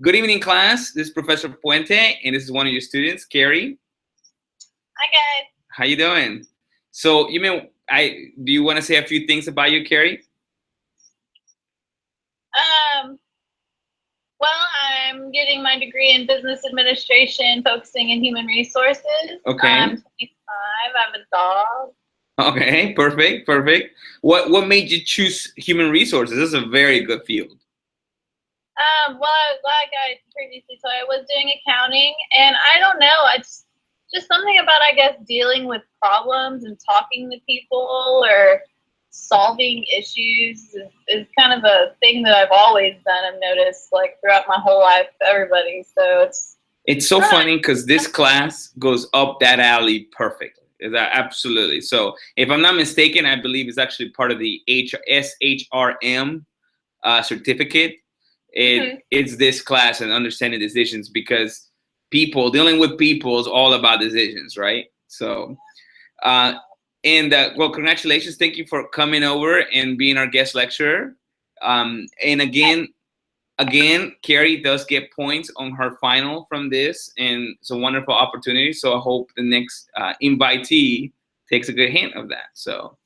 Good evening, class. This is Professor Puente, and this is one of your students, Carrie. Hi guys. How you doing? So, do you want to say a few things about you, Carrie? Um, well, I'm getting my degree in business administration, focusing in human resources. Okay. I'm 25. I have a dog. Okay, perfect. What made you choose human resources? This is a very good field. Well, like I previously told you, I was doing accounting, and I don't know, it's just something about, I guess, dealing with problems and talking to people or solving issues is kind of a thing that I've always done. I've noticed, like, throughout my whole life, everybody. So It's so funny because this class goes up that alley perfectly. Absolutely. So, if I'm not mistaken, I believe it's actually part of the SHRM certificate. It's this class and understanding decisions, because dealing with people is all about decisions, right? So, well, congratulations. Thank you for coming over and being our guest lecturer. And again, Carrie does get points on her final from this, and it's a wonderful opportunity. So I hope the next invitee takes a good hint of that. So,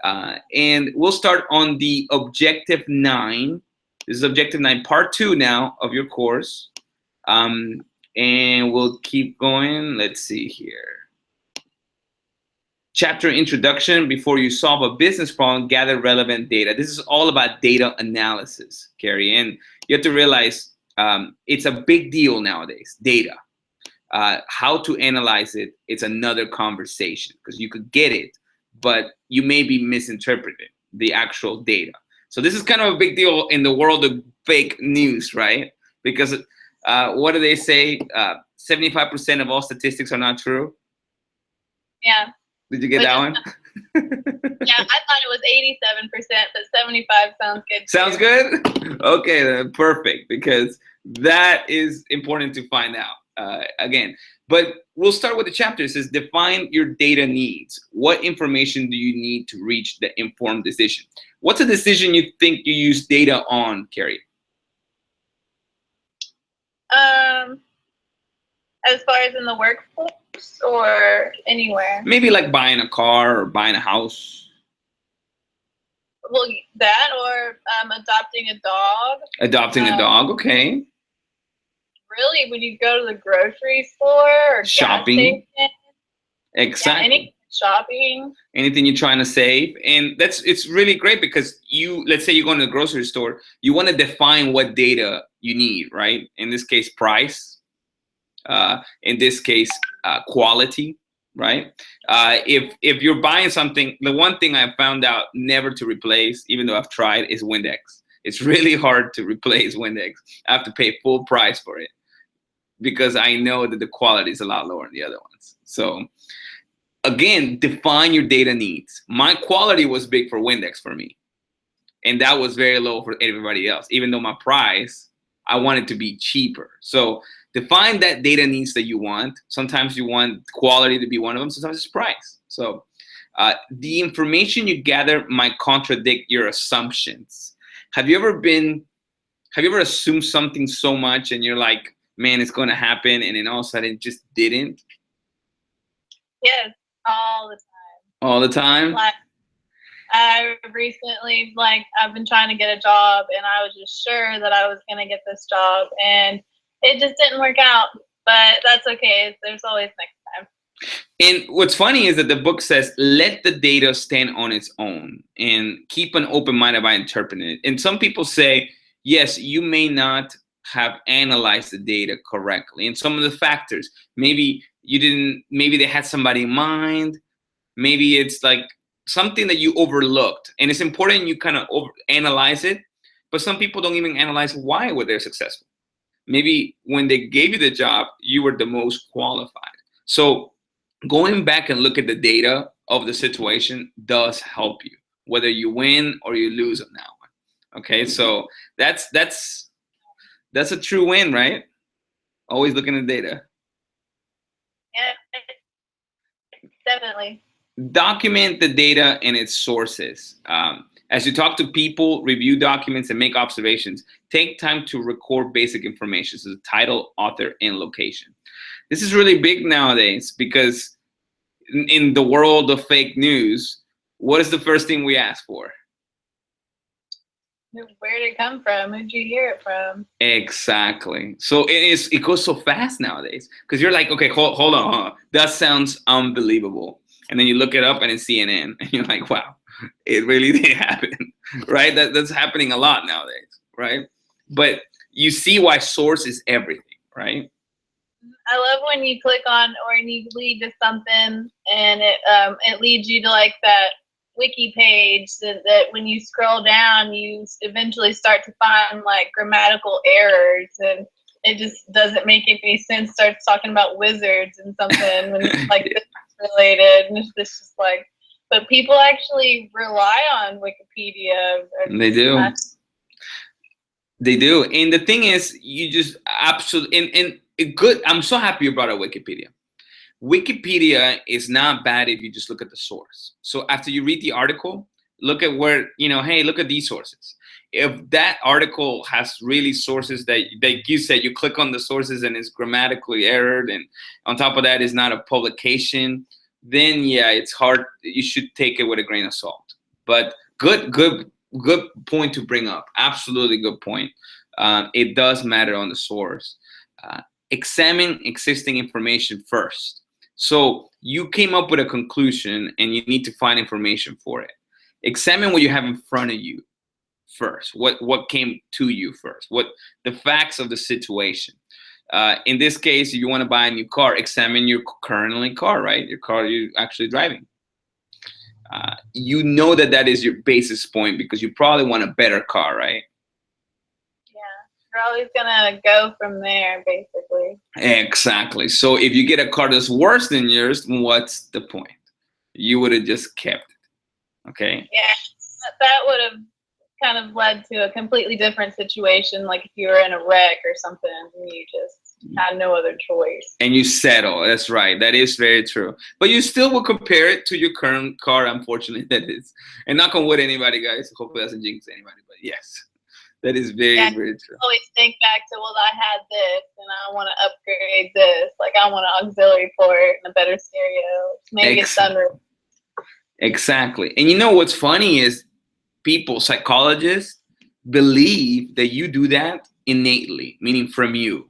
and we'll start on the Objective 9. This is Objective 9, Part 2 now of your course. And we'll keep going. Let's see here. Chapter Introduction. Before you solve a business problem, gather relevant data. This is all about data analysis, Carrie. And you have to realize it's a big deal nowadays, data. How to analyze it, it's another conversation, because you could get it, but you may be misinterpreting the actual data. So this is kind of a big deal in the world of fake news, right? Because what do they say? 75% of all statistics are not true. Yeah. Did you get that one? Yeah, I thought it was 87%, but 75 sounds good too. Sounds good? Okay, then perfect, because that is important to find out again. But we'll start with the chapter. It says, define your data needs. What information do you need to reach the informed decision? What's a decision you think you use data on, Carrie? As far as in the workforce or anywhere? Maybe like buying a car or buying a house. Well, that or adopting a dog. Adopting a dog, okay. Really, when you go to the grocery store or shopping. Gas station, exactly. Yeah, shopping. Anything you're trying to save. And it's really great, because let's say you're going to the grocery store, you want to define what data you need, right? In this case, price. In this case, quality, right? If you're buying something, the one thing I found out never to replace, even though I've tried, is Windex. It's really hard to replace Windex. I have to pay full price for it, because I know that the quality is a lot lower than the other ones. So again, define your data needs. My quality was big for Windex for me, and that was very low for everybody else. Even though my price, I wanted to be cheaper. So define that data needs that you want. Sometimes you want quality to be one of them. Sometimes it's price. So the information you gather might contradict your assumptions. Have you ever assumed something so much and you're like, man, it's going to happen, and then all of a sudden it just didn't? Yes, all the time. All the time? Like, I recently, I've been trying to get a job, and I was just sure that I was going to get this job, and it just didn't work out, but that's okay. There's always next time. And what's funny is that the book says, let the data stand on its own and keep an open mind about interpreting it. And some people say, yes, you may not have analyzed the data correctly. And some of the factors, maybe they had somebody in mind. Maybe it's like something that you overlooked. And it's important you kind of analyze it. But some people don't even analyze why were they successful. Maybe when they gave you the job, you were the most qualified. So going back and look at the data of the situation does help you, whether you win or you lose on that one. Okay, so that's a true win, right? Always looking at data. Yeah, definitely. Document the data and its sources. As you talk to people, review documents, and make observations, take time to record basic information, so the title, author, and location. This is really big nowadays because in the world of fake news, what is the first thing we ask for? Where did it come from? Who did you hear it from? Exactly. So it goes so fast nowadays because you're like, okay, hold on. That sounds unbelievable. And then you look it up and it's CNN and you're like, wow, it really did happen, right? That's happening a lot nowadays, right? But you see why source is everything, right? I love when you click on or you lead to something and it leads you to like that wiki page that when you scroll down, you eventually start to find like grammatical errors and it just doesn't make any sense. Starts talking about wizards and something when it's like this is related and it's just like, but people actually rely on Wikipedia. They do. They do. And the thing is, you just absolutely, and good. I'm so happy you brought up Wikipedia. Wikipedia is not bad if you just look at the source. So after you read the article, look at where, hey, look at these sources. If that article has really sources that you said, you click on the sources and it's grammatically errored, and on top of that is not a publication, then yeah, it's hard. You should take it with a grain of salt. But good point to bring up. Absolutely good point. It does matter on the source. Examine existing information first. So you came up with a conclusion and you need to find information for it. Examine what you have in front of you first. What came to you first? What the facts of the situation. In this case, if you want to buy a new car, examine your current car, right? Your car you're actually driving. You know that is your basis point because you probably want a better car, right? You're always gonna go from there, basically. Exactly. So if you get a car that's worse than yours, what's the point? You would have just kept it. Okay. Yeah, that would have kind of led to a completely different situation. Like if you were in a wreck or something, and you just had no other choice. And you settle. That's right. That is very true. But you still will compare it to your current car. Unfortunately, that is. And knock on wood, anybody, guys. Hopefully, that doesn't jinx anybody. But yes. That is very, very true. Always think back to, well, I had this and I want to upgrade this. Like I want an auxiliary port and a better stereo. Maybe a sunroof. Exactly. And you know what's funny is people, psychologists, believe that you do that innately, meaning from you.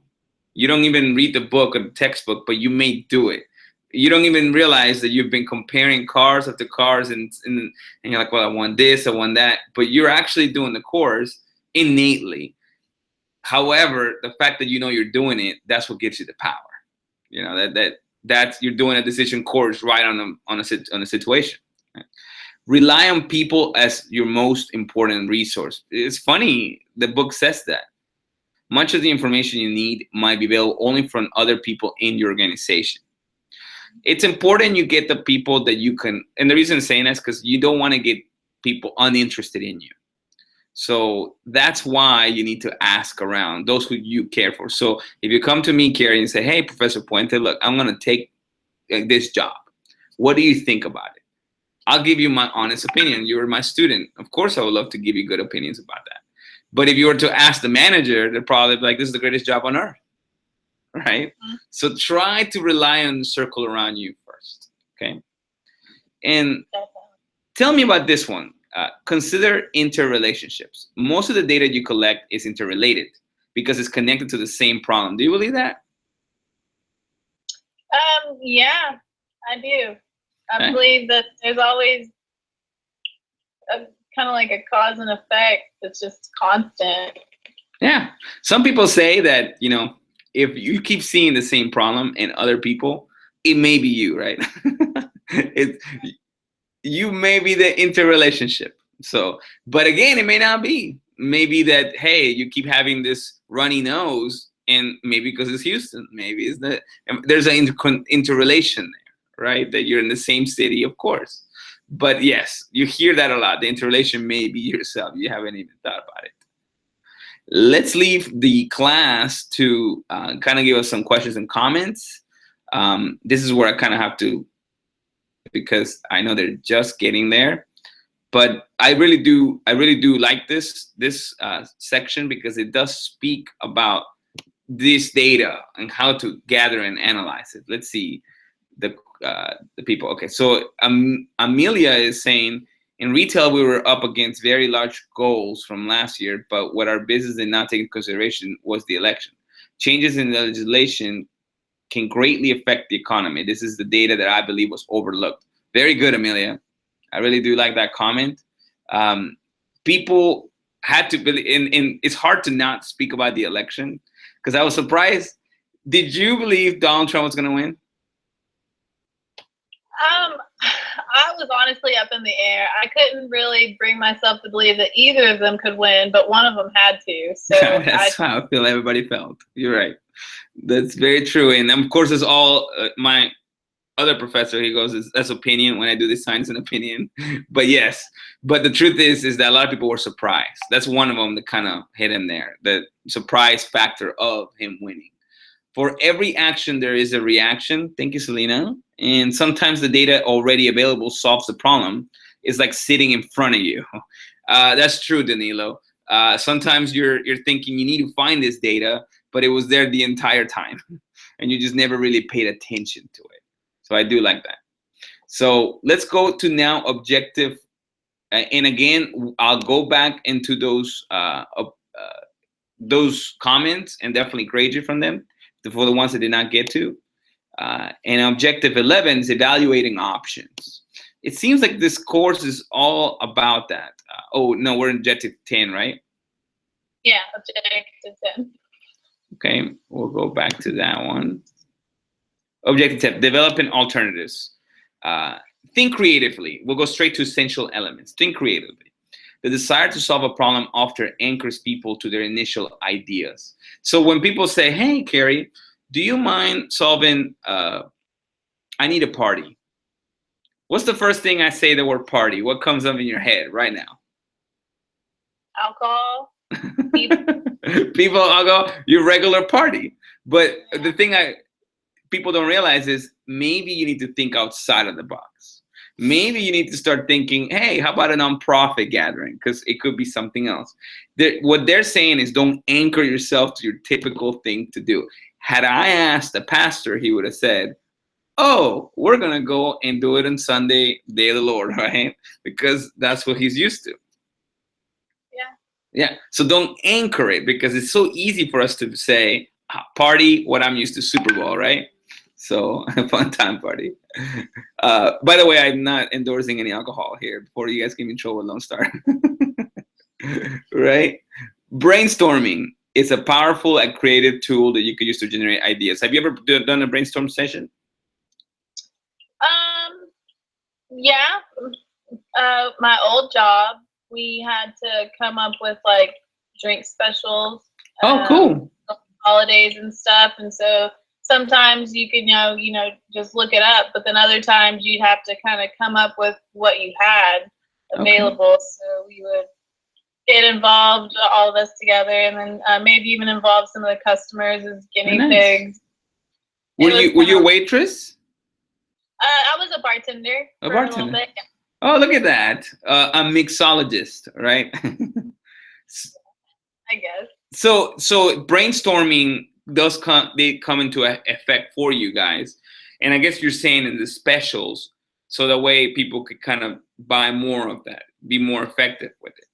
You don't even read the book or the textbook, but you may do it. You don't even realize that you've been comparing cars after cars and you're like, well, I want this, I want that. But you're actually doing the course innately. However, the fact that you know you're doing it, that's what gives you the power. You know, that's you're doing a decision course right on a situation. Right? Rely on people as your most important resource. It's funny, the book says that. Much of the information you need might be available only from other people in your organization. It's important you get the people that you can, and the reason I'm saying that is because you don't want to get people uninterested in you. So that's why you need to ask around those who you care for. So if you come to me, Carrie, and say, hey, Professor Puente, look, I'm going to take this job. What do you think about it? I'll give you my honest opinion. You're my student. Of course, I would love to give you good opinions about that. But if you were to ask the manager, they'd probably be like, this is the greatest job on earth, right? Mm-hmm. So try to rely on the circle around you first, okay? And tell me about this one. Consider interrelationships. Most of the data you collect is interrelated because it's connected to the same problem. Do you believe that? Yeah, I do. I believe that there's always kind of like a cause and effect that's just constant. Yeah. Some people say that, if you keep seeing the same problem in other people, it may be you, right? You may be the interrelationship. So, but again, it may not be. Maybe that, hey, you keep having this runny nose, and maybe because it's Houston, maybe it's there's an interrelation there, right? That you're in the same city, of course. But yes, you hear that a lot. The interrelation may be yourself. You haven't even thought about it. Let's leave the class to kind of give us some questions and comments. This is where I kind of have to because I know they're just getting there. But I really do like this section because it does speak about this data and how to gather and analyze it. Let's see the people. Okay, so Amelia is saying, in retail, we were up against very large goals from last year, but what our business did not take into consideration was the election. Changes in the legislation can greatly affect the economy. This is the data that I believe was overlooked. Very good, Amelia. I really do like that comment. People had to believe, and it's hard to not speak about the election because I was surprised. Did you believe Donald Trump was going to win? I was honestly up in the air. I couldn't really bring myself to believe that either of them could win, but one of them had to. So that's how I feel everybody felt. You're right. That's very true. And of course, it's all my other professor, he goes, that's opinion when I do this science and opinion. But yes, but the truth is that a lot of people were surprised. That's one of them that kind of hit him there, the surprise factor of him winning. For every action, there is a reaction. Thank you, Selena. And sometimes the data already available solves the problem. It's like sitting in front of you. That's true, Danilo. Sometimes you're thinking you need to find this data, but it was there the entire time. And you just never really paid attention to it. So I do like that. So let's go to now objective. And again, I'll go back into those comments and definitely grade you from them for the ones that did not get to. And objective 11 is evaluating options. It seems like this course is all about that. Oh, no, we're in objective 10, right? Yeah, objective 10. Okay, we'll go back to that one. Objective 10, developing alternatives. Think creatively. We'll go straight to essential elements. Think creatively. The desire to solve a problem often anchors people to their initial ideas. So when people say, hey, Carrie, do you mind solving, I need a party? What's the first thing I say the word party? What comes up in your head right now? Alcohol. People, I'll go, your regular party. But the thing people don't realize is maybe you need to think outside of the box. Maybe you need to start thinking, hey, how about a nonprofit gathering? Because it could be something else. What they're saying is don't anchor yourself to your typical thing to do. Had I asked the pastor, he would have said, oh, we're going to go and do it on Sunday, Day of the Lord, right? Because that's what he's used to. Yeah. So don't anchor it because it's so easy for us to say, party, what I'm used to, Super Bowl, right? So fun time party. By the way, I'm not endorsing any alcohol here before you guys get me in trouble with Lone Star. Right? Brainstorming is a powerful and creative tool that you could use to generate ideas. Have you ever done a brainstorm session? Yeah. My old job, we had to come up with like drink specials. Oh, cool. Holidays and stuff, and so sometimes you could just look it up, but then other times you'd have to kind of come up with what you had available. Okay. So we would get involved, all of us together, and then maybe even involve some of the customers as guinea pigs. Were you a waitress? I was a bartender. A bartender. A little bit, yeah. Oh, look at that! A mixologist, right? I guess. So brainstorming does come into effect for you guys, and I guess you're saying in the specials, so that way people could kind of buy more of that, be more effective with it.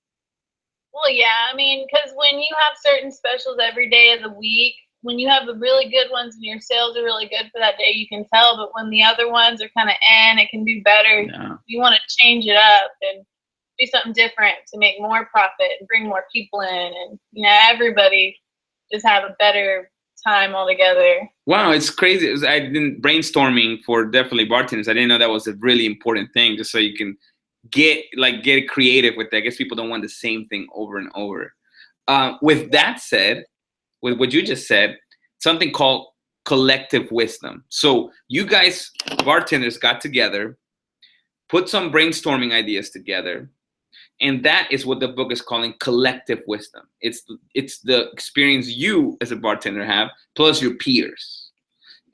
Well, yeah, I mean, because when you have certain specials every day of the week, when you have the really good ones and your sales are really good for that day, you can tell. But when the other ones are kind of it can do better. Yeah. You want to change it up and do something different to make more profit and bring more people in, and everybody just have a better time all together. Wow, it's crazy. I've been brainstorming for definitely bartenders. I didn't know that was a really important thing, just so you can get creative with that. I guess people don't want the same thing over and over. With that said, with what you just said, something called collective wisdom. So you guys, bartenders, got together, put some brainstorming ideas together, and that is what the book is calling collective wisdom. It's the experience you as a bartender have, plus your peers.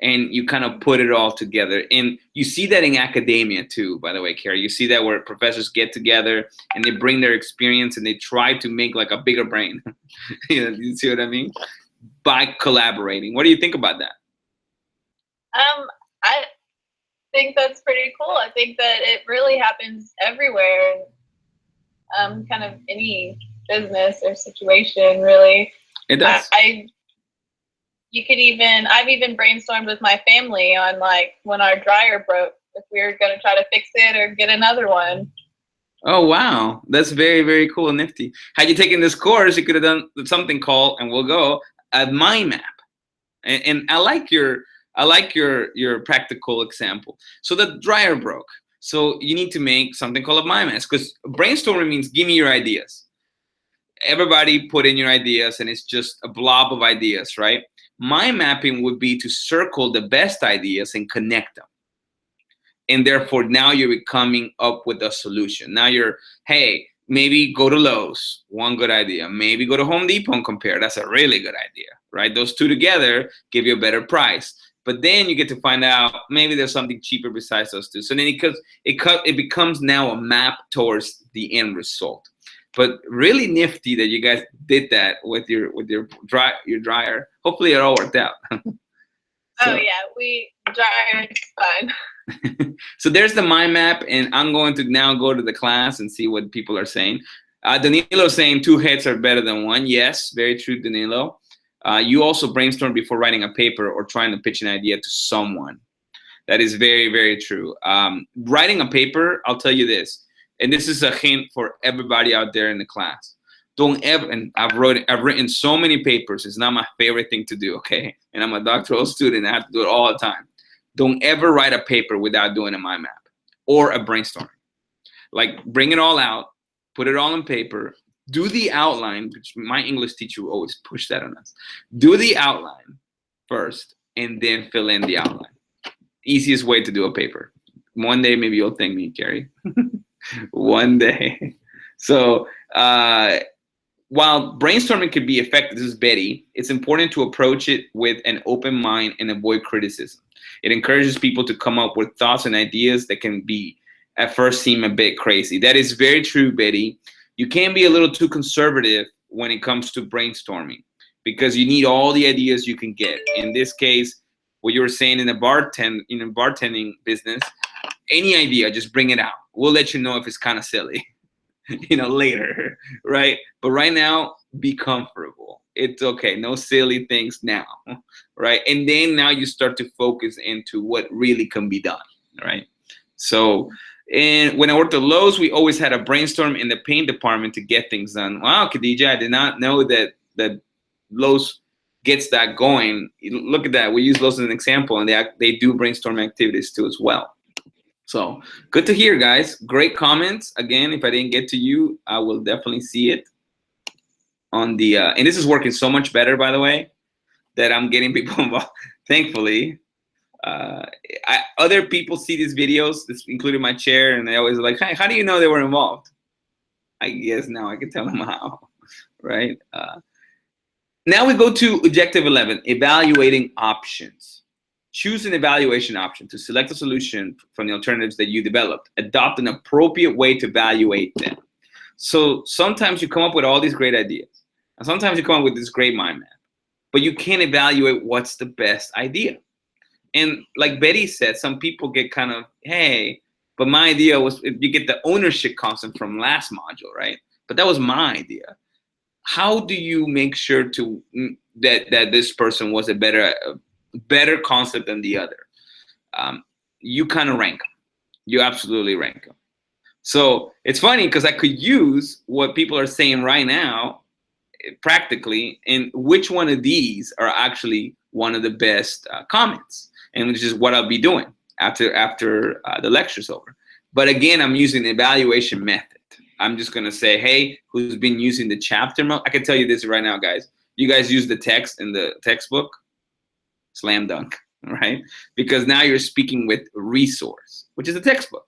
and you kind of put it all together. And you see that in academia too, by the way, Carrie. You see that where professors get together and they bring their experience and they try to make like a bigger brain. You see what I mean? By collaborating. What do you think about that? I think that's pretty cool. I think that it really happens everywhere. Kind of any business or situation, really. It does. I've even brainstormed with my family on like when our dryer broke, if we were going to try to fix it or get another one. Oh, wow. That's very, very cool and nifty. Had you taken this course, you could have done something called, and we'll go, a mind map. And I like your practical example. So the dryer broke. So you need to make something called a mind map, because brainstorming means give me your ideas. Everybody put in your ideas, and it's just a blob of ideas, right? Mind mapping would be to circle the best ideas and connect them. And therefore, now you're coming up with a solution. Now hey, maybe go to Lowe's, one good idea. Maybe go to Home Depot and compare. That's a really good idea, right? Those two together give you a better price. But then you get to find out maybe there's something cheaper besides those two. So then it becomes now a map towards the end result. But really nifty that you guys did that with your dryer. Hopefully it all worked out. So. Oh yeah, dryer is fun. So there's the mind map, and I'm going to now go to the class and see what people are saying. Danilo saying 2 hits are better than 1. Yes, very true, Danilo. You also brainstorm before writing a paper or trying to pitch an idea to someone. That is very, very true. Writing a paper, I'll tell you this, and this is a hint for everybody out there in the class. Don't ever, and I've written so many papers. It's not my favorite thing to do, okay? And I'm a doctoral student. I have to do it all the time. Don't ever write a paper without doing a mind map or a brainstorming. Like, bring it all out, put it all on paper, do the outline, which my English teacher will always push that on us. Do the outline first, and then fill in the outline. Easiest way to do a paper. One day, maybe you'll thank me, Carrie. One day. So, while brainstorming can be effective, this is Betty, it's important to approach it with an open mind and avoid criticism. It encourages people to come up with thoughts and ideas that can be, at first, seem a bit crazy. That is very true, Betty. You can be a little too conservative when it comes to brainstorming, because you need all the ideas you can get. In this case, what you were saying in the bartending business, any idea, just bring it out. We'll let you know if it's kind of silly. Later, right? But right now, be comfortable. It's okay. No silly things now, right? And then now you start to focus into what really can be done, right? So, and when I worked at Lowe's, we always had a brainstorm in the paint department to get things done. Wow, Khadija, I did not know that Lowe's gets that going. Look at that. We use Lowe's as an example, and they do brainstorming activities too as well. So good to hear, guys. Great comments. Again, if I didn't get to you, I will definitely see it on the, and this is working so much better, by the way, that I'm getting people involved, thankfully. Other people see these videos, including my chair, and they always are like, hey, how do you know they were involved? I guess now I can tell them how, right? Now we go to objective 11, evaluating options. Choose an evaluation option to select a solution from the alternatives that you developed. Adopt an appropriate way to evaluate them. So sometimes you come up with all these great ideas, and sometimes you come up with this great mind map, but you can't evaluate what's the best idea. And like Betty said, some people get kind of, hey, but my idea was, you get the ownership concept from last module, right? But that was my idea. How do you make sure to that this person was a better concept than the other? You kind of rank them. You absolutely rank them. So it's funny because I could use what people are saying right now practically, and which one of these are actually one of the best comments, and which is what I'll be doing after the lecture's over. But again, I'm using the evaluation method. I'm just going to say, hey, who's been using the chapter mode? I can tell you this right now, guys. You guys use the text in the textbook, slam dunk, right? Because now you're speaking with resource, which is a textbook.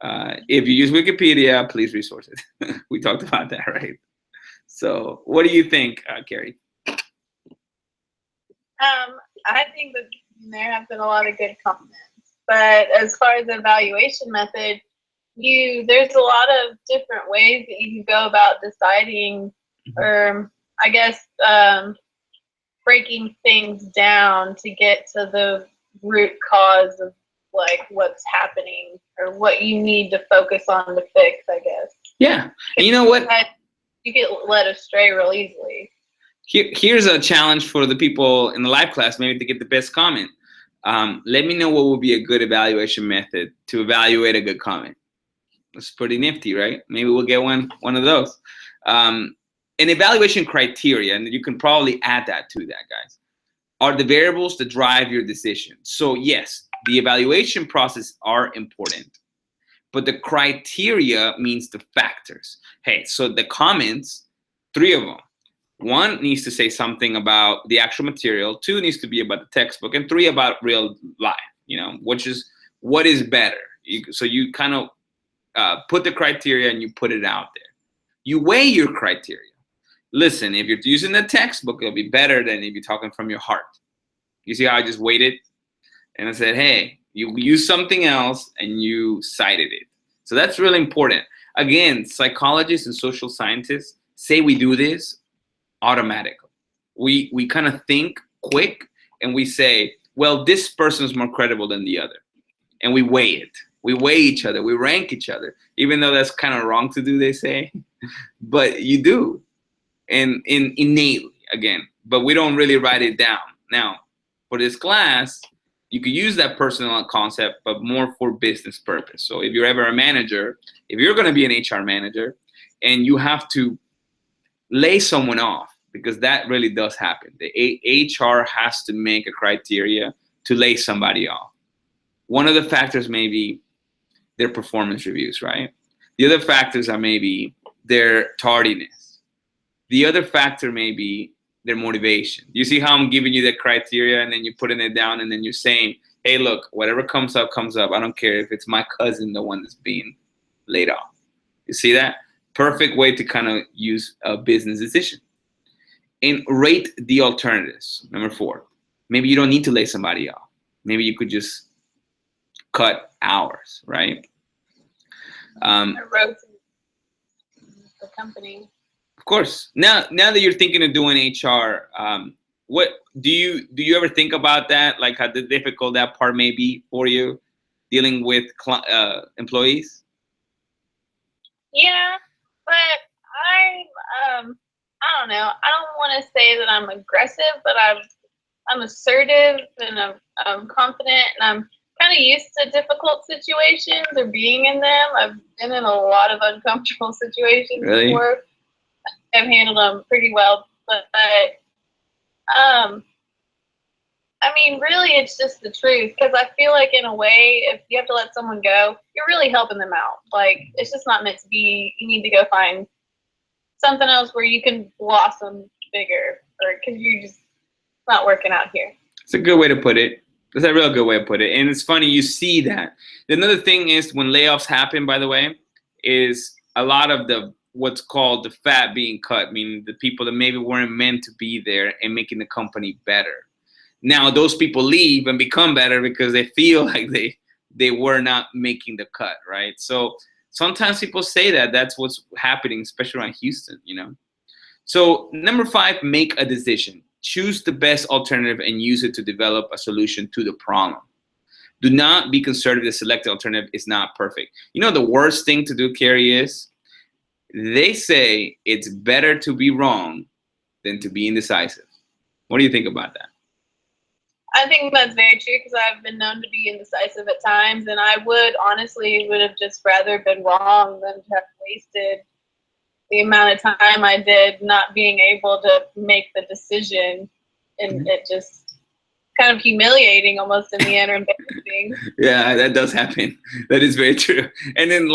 If you use Wikipedia, please resource it. We talked about that, right? So what do you think, Carrie? I think that There have been a lot of good comments. But as far as the evaluation method, there's a lot of different ways that you can go about deciding, or I guess breaking things down to get to the root cause of like what's happening or what you need to focus on to fix, I guess. Yeah. And you know what? You get led astray real easily. Here's a challenge for the people in the live class, maybe to get the best comment. Let me know what would be a good evaluation method to evaluate a good comment. That's pretty nifty, right? Maybe we'll get one of those. An evaluation criteria, and you can probably add that to that, guys, are the variables that drive your decision. So yes, the evaluation process are important, but the criteria means the factors. Hey, so the comments, 3 of them. 1 needs to say something about the actual material, 2 needs to be about the textbook, and 3 about real life, which is what is better. So you kind of put the criteria and you put it out there. You weigh your criteria. Listen, if you're using the textbook, it'll be better than if you're talking from your heart. You see how I just waited? And I said, hey, you use something else and you cited it. So that's really important. Again, psychologists and social scientists say we do this automatically. We kind of think quick and we say, well, this person is more credible than the other. And we weigh it. We weigh each other. We rank each other, even though that's kind of wrong to do, they say. But you do. And innately, again. But we don't really write it down. Now, for this class, you could use that personal concept, but more for business purpose. So if you're ever a manager, if you're going to be an HR manager, and you have to lay someone off, because that really does happen. The HR has to make a criteria to lay somebody off. One of the factors may be their performance reviews, right? The other factors are maybe their tardiness. The other factor may be their motivation. You see how I'm giving you the criteria and then you're putting it down and then you're saying, hey, look, whatever comes up, comes up. I don't care if it's my cousin, the one that's being laid off. You see that? Perfect way to kind of use a business decision. And rate the alternatives. Number 4, maybe you don't need to lay somebody off. Maybe you could just cut hours, right? The company. Of course. Now that you're thinking of doing HR, what do you ever think about that? Like how difficult that part may be for you, dealing with employees? Yeah, but I don't know. I don't want to say that I'm aggressive, but I'm assertive and I'm confident, and I'm kind of used to difficult situations or being in them. I've been in a lot of uncomfortable situations before. I've handled them pretty well, but I mean, really, it's just the truth, because I feel like in a way, if you have to let someone go, you're really helping them out. Like, it's just not meant to be. You need to go find something else where you can blossom bigger, or because you're just not working out here. It's a good way to put it. That's a real good way to put it. And it's funny, you see that. Another thing is when layoffs happen, by the way, is a lot of the what's called the fat being cut, meaning the people that maybe weren't meant to be there and making the company better. Now those people leave and become better because they feel like they were not making the cut, right? So sometimes people say that that's what's happening, especially around Houston, So number 5, make a decision. Choose the best alternative and use it to develop a solution to the problem. Do not be conservative. The selected alternative is not perfect. The worst thing to do, Carrie, is they say it's better to be wrong than to be indecisive. What do you think about that? I think that's very true, because I've been known to be indecisive at times, and I would have just rather been wrong than to have wasted the amount of time I did not being able to make the decision, and it just kind of humiliating almost in the end, or embarrassing. Yeah, that does happen. That is very true. And then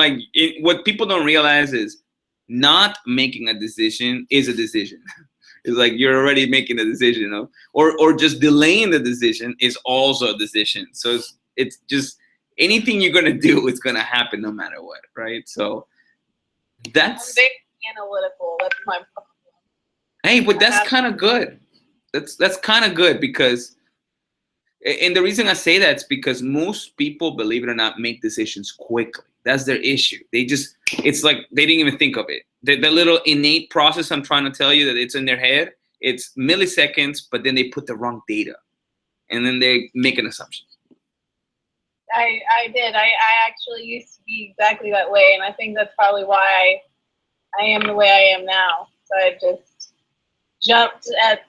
what people don't realize is not making a decision is a decision. It's like you're already making a decision, or just delaying the decision is also a decision. So it's just anything you're gonna do, it's gonna happen no matter what, right? So that's I'm very analytical. That's my problem. Hey, but that's kind of good. That's kind of good, because And the reason I say that is because most people, believe it or not, make decisions quickly. That's their issue. It's like they didn't even think of it. The little innate process I'm trying to tell you that it's in their head, it's milliseconds, but then they put the wrong data and then they make an assumption. I did. I actually used to be exactly that way. And I think that's probably why I am the way I am now. So I just jumped at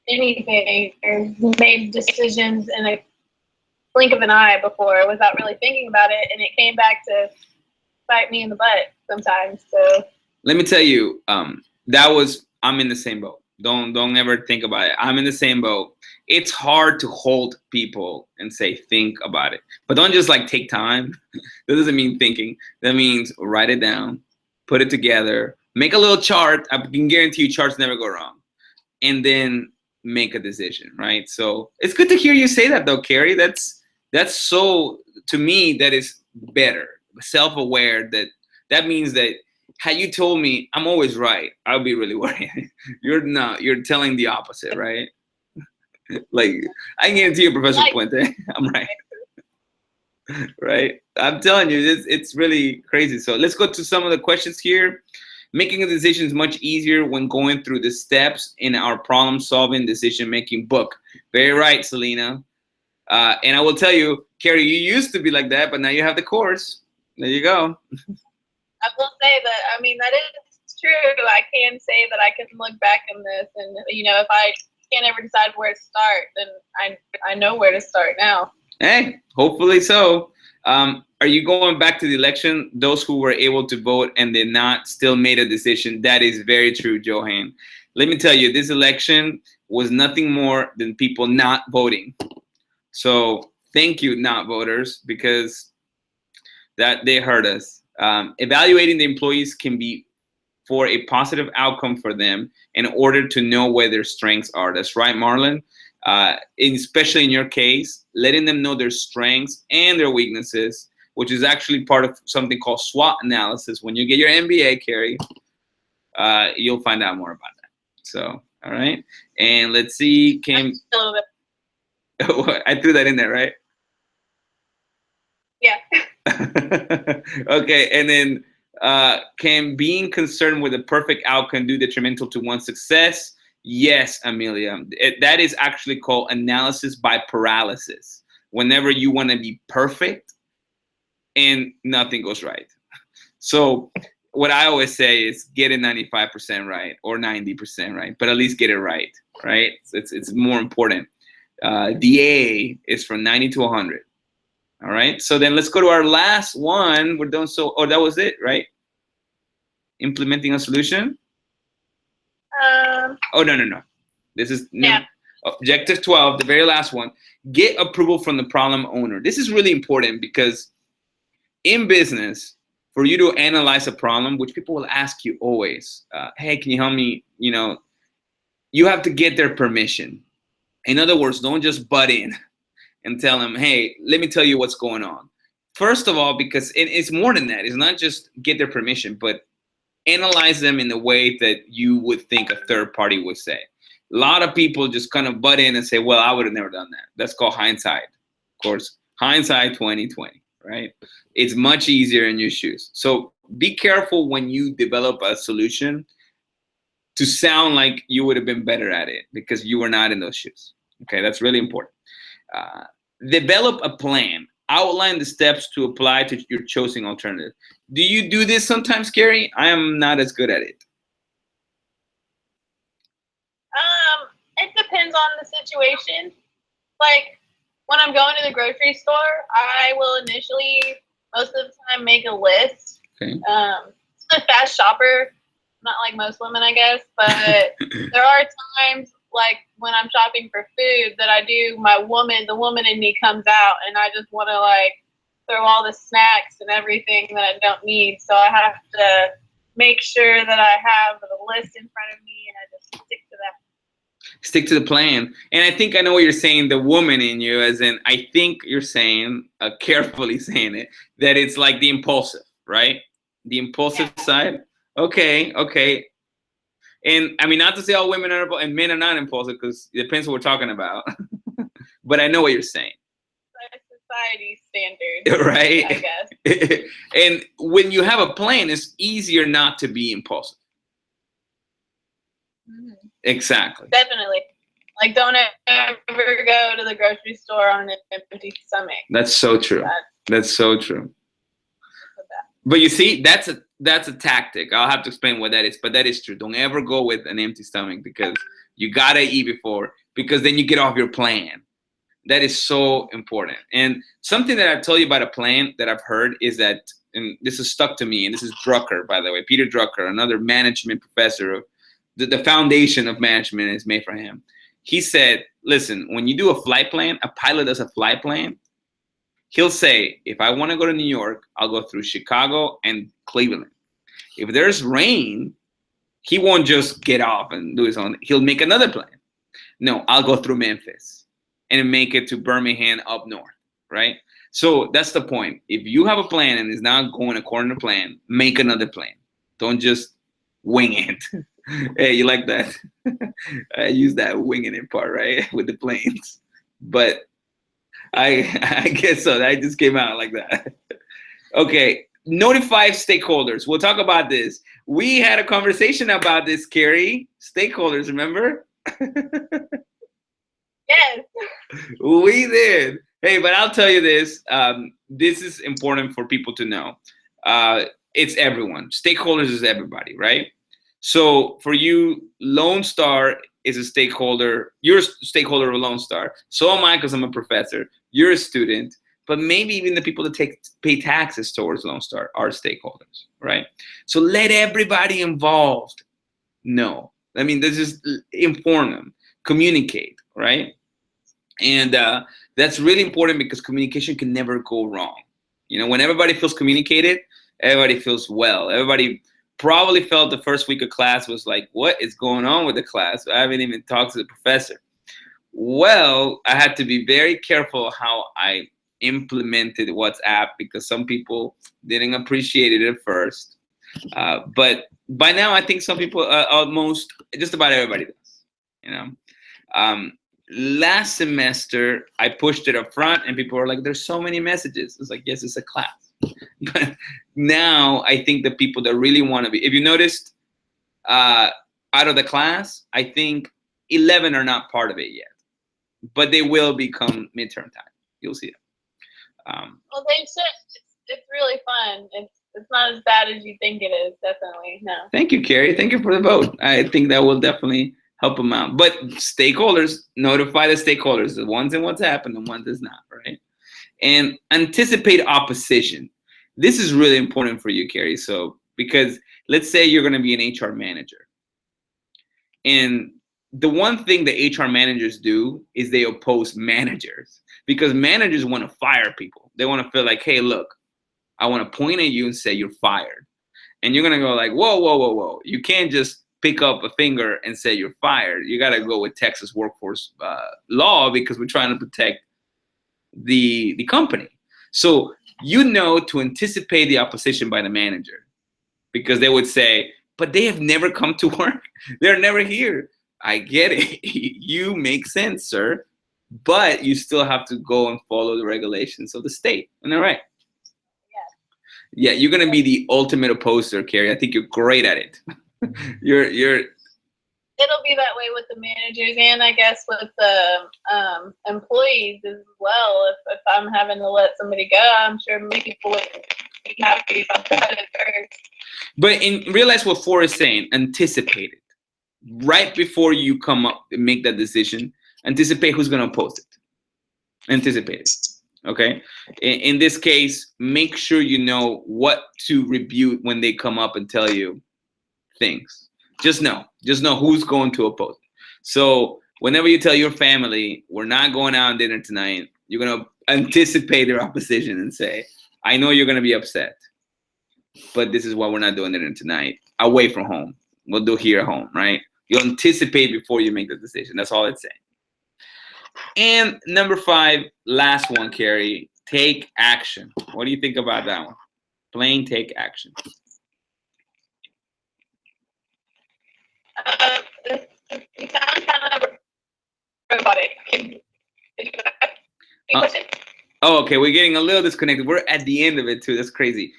anything or made decisions in a blink of an eye before without really thinking about it, and it came back to bite me in the butt sometimes. So let me tell you, I'm in the same boat. Don't ever think about it. I'm in the same boat. It's hard to hold people and say think about it, but don't just like take time. That doesn't mean thinking. That means write it down, put it together, make a little chart. I can guarantee you charts never go wrong, and then make a decision, right? So it's good to hear you say that though, Carrie. That's so, to me, that is better. Self-aware, that means that had you told me I'm always right, I would be really worried. You're not. You're telling the opposite, right? Like, I can guarantee you, Professor Puente, I'm right. Right? I'm telling you, it's really crazy. So let's go to some of the questions here. Making a decision is much easier when going through the steps in our problem-solving decision-making book. Very right, Selena. And I will tell you, Carrie, you used to be like that, but now you have the course. There you go. I will say that, I mean, that is true. I can say that I can look back on this, and, you know, if I can't ever decide where to start, then I know where to start now. Hey, hopefully so. Are you going back to the election? Those who were able to vote and did not still made a decision. That is very true, Johan. Let me tell you, this election was nothing more than people not voting. So thank you, not voters, because that they hurt us. Evaluating the employees can be for a positive outcome for them in order to know where their strengths are. That's right, Marlon. Especially in your case, letting them know their strengths and their weaknesses, which is actually part of something called SWOT analysis. When you get your MBA, Carrie, you'll find out more about that. So, all right. And let's see, I threw that in there, right? Yeah. Okay, and then can being concerned with a perfect outcome do detrimental to one's success? Yes, Amelia. That is actually called analysis by paralysis. Whenever you want to be perfect and nothing goes right. So what I always say is get it 95% right or 90% right, but at least get it right, right? It's more important. The A is from 90 to 100. All right, so then let's go to our last one. We're done. So, that was it, right? Implementing a solution. Oh, no. This is objective 12, the very last one. Get approval from the problem owner. This is really important because in business, for you to analyze a problem, which people will ask you always, hey, can you help me? You know, you have to get their permission. In other words, don't just butt in and tell them, hey, let me tell you what's going on. First of all, because it's more than that. It's not just get their permission, but analyze them in the way that you would think a third party would say. A lot of people just kind of butt in and say, well, I would have never done that. That's called hindsight. Of course, hindsight 2020, right? It's much easier in your shoes. So be careful when you develop a solution to sound like you would have been better at it because you were not in those shoes. Okay, that's really important. Develop a plan. Outline the steps to apply to your chosen alternative. Do you do this sometimes, Carrie? I am not as good at it. It depends on the situation. Like when I'm going to the grocery store, I will initially, most of the time, make a list. Okay. I'm a fast shopper, not like most women, I guess, but there are times like when I'm shopping for food that I do, the woman in me comes out and I just want to like throw all the snacks and everything that I don't need. So I have to make sure that I have the list in front of me and I just stick to that. Stick to the plan. And I think I know what you're saying, the woman in you, as in, I think you're saying, carefully saying it, that it's like the impulsive, right? The impulsive side. Okay. And I mean, not to say all women are, and men are not impulsive, because it depends what we're talking about. but I know what you're saying. Society standards, right? I guess. And when you have a plan, it's easier not to be impulsive. Mm-hmm. Exactly. Definitely. Like, don't ever go to the grocery store on an empty stomach. That's so true. That's so true. But you see, that's a tactic. I'll have to explain what that is, but that is true. Don't ever go with an empty stomach because you gotta eat before, because then you get off your plan. That is so important. And something that I tell you about a plan that I've heard is that, and this is stuck to me, and this is Drucker, by the way, Peter Drucker, another management professor of the foundation of management is made for him. He said, listen, when you do a flight plan, a pilot does a flight plan, he'll say, if I want to go to New York, I'll go through Chicago and Cleveland. If there's rain, he won't just get off and do his own. He'll make another plan. No, I'll go through Memphis and make it to Birmingham up north, right? So that's the point. If you have a plan and it's not going according to plan, make another plan. Don't just wing it. Hey, you like that? I use that winging it part, right? With the planes. But I guess so. That just came out like that. Okay. Notify stakeholders. We'll talk about this. We had a conversation about this, Carrie. Stakeholders, remember? Yes. We did. Hey, but I'll tell you this. This is important for people to know. It's everyone. Stakeholders is everybody, right? So for you, Lone Star is a stakeholder. You're a stakeholder of Lone Star. So am I, because I'm a professor. You're a student. But maybe even the people that pay taxes towards Lone Star are stakeholders, right? So let everybody involved know. I mean, this is inform them, communicate, right? And that's really important, because communication can never go wrong. You know, when everybody feels communicated, everybody feels well. Everybody probably felt the first week of class was like, what is going on with the class? I haven't even talked to the professor. Well, I had to be very careful how I implemented WhatsApp, because some people didn't appreciate it at first. But by now, I think some people, almost just about everybody does, you know. Last semester, I pushed it up front and people were like, there's so many messages. It's like, yes, it's a class. But now I think the people that really want to be, if you noticed, out of the class, I think 11 are not part of it yet, but they will become midterm time. You'll see it. Well, they should. It's really fun. It's not as bad as you think it is. Definitely. No. Thank you, Carrie. Thank you for the vote. I think that will definitely help them out. But stakeholders, notify the stakeholders, the ones in WhatsApp and the ones that's not, right? And anticipate opposition. This is really important for you, Carrie. So, because let's say you're going to be an HR manager. And the one thing that HR managers do is they oppose managers, because managers want to fire people. They want to feel like, hey, look, I want to point at you and say you're fired. And you're going to go like, whoa, whoa, whoa, whoa. You can't just pick up a finger and say you're fired. You got to go with Texas workforce law, because we're trying to protect the company. So you know to anticipate the opposition by the manager, because they would say, but they have never come to work. They're never here. I get it. You make sense, sir. But you still have to go and follow the regulations of the state. Isn't that right? Yeah, you're gonna be the ultimate opposer, Carrie. I think you're great at it. you're. It'll be that way with the managers, and I guess with the employees as well. If I'm having to let somebody go, I'm sure many people would be happy if I got it first. But realize what Forrest is saying. Anticipate it right before you come up and make that decision. Anticipate who's gonna oppose it. Anticipate it. Okay. In this case, make sure you know what to rebuke when they come up and tell you things. Just know who's going to oppose it. So whenever you tell your family, we're not going out on dinner tonight, you're going to anticipate their opposition and say, I know you're going to be upset, but this is why we're not doing dinner tonight. Away from home. We'll do here at home, right? You anticipate before you make the decision. That's all it's saying. And number 5, last one, Carrie, take action. What do you think about that one? Plain take action. It sounds kind of robotic. Could you question? Oh, okay. We're getting a little disconnected. We're at the end of it too. That's crazy.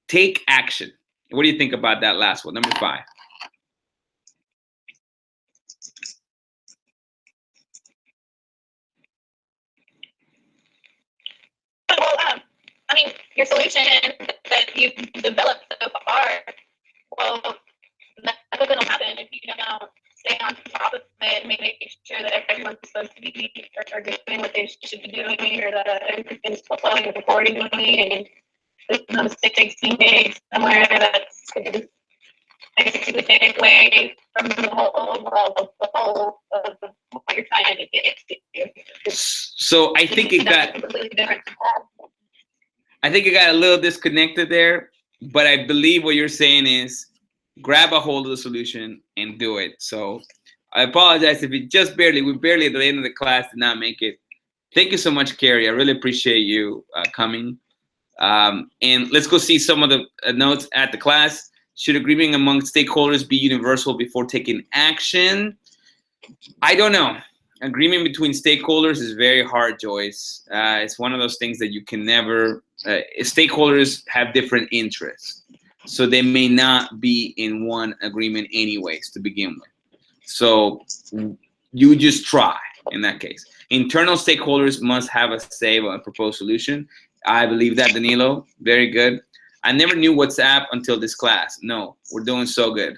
Take action. What do you think about that last one, number 5? Well, I mean, your solution that you've developed so far, well, that's not going to happen if you don't stay on top of it and make sure that everyone's supposed to be or doing what they should be doing, or that everything's flowing accordingly, and there's no mistakes being made somewhere that's basically take away from the whole overall the whole of what you're trying to get to. So I think it got completely different. I think it got a little disconnected there, but I believe what you're saying is grab a hold of the solution and do it. So I apologize if we barely at the end of the class did not make it. Thank you so much, Carrie. I really appreciate you coming. And let's go see some of the notes at the class. Should agreement among stakeholders be universal before taking action? I don't know. Agreement between stakeholders is very hard, Joyce. It's one of those things that you can never, stakeholders have different interests. So they may not be in one agreement anyways to begin with. So you just try in that case. Internal stakeholders must have a say on a proposed solution. I believe that, Danilo. Very good. I never knew WhatsApp until this class. No, we're doing so good.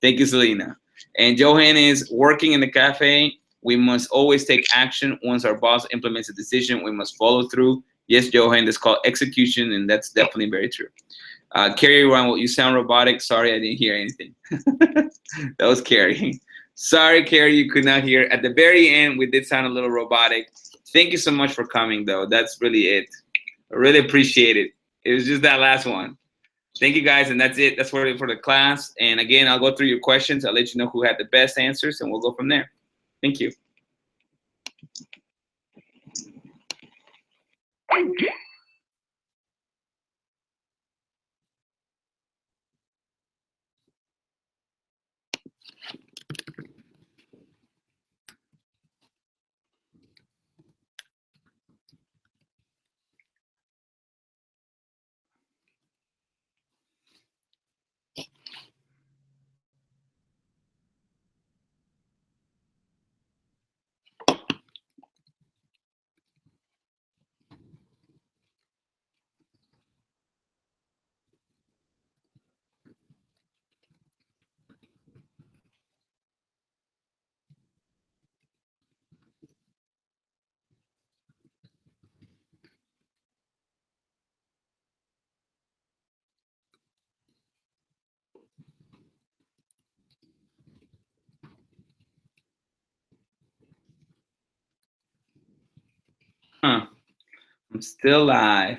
Thank you, Selena. And Johan is working in the cafe. We must always take action. Once our boss implements a decision, we must follow through. Yes, Johan, that's called execution, and that's definitely very true. Carrie, well, you sound robotic. Sorry, I didn't hear anything. That was Carrie. Sorry, Carrie, you could not hear. At the very end, we did sound a little robotic. Thank you so much for coming, though. That's really it. I really appreciate it. It was just that last one. Thank you, guys, and that's it. That's for the class. And again, I'll go through your questions. I'll let you know who had the best answers, and we'll go from there. Thank you. Huh. I'm still live.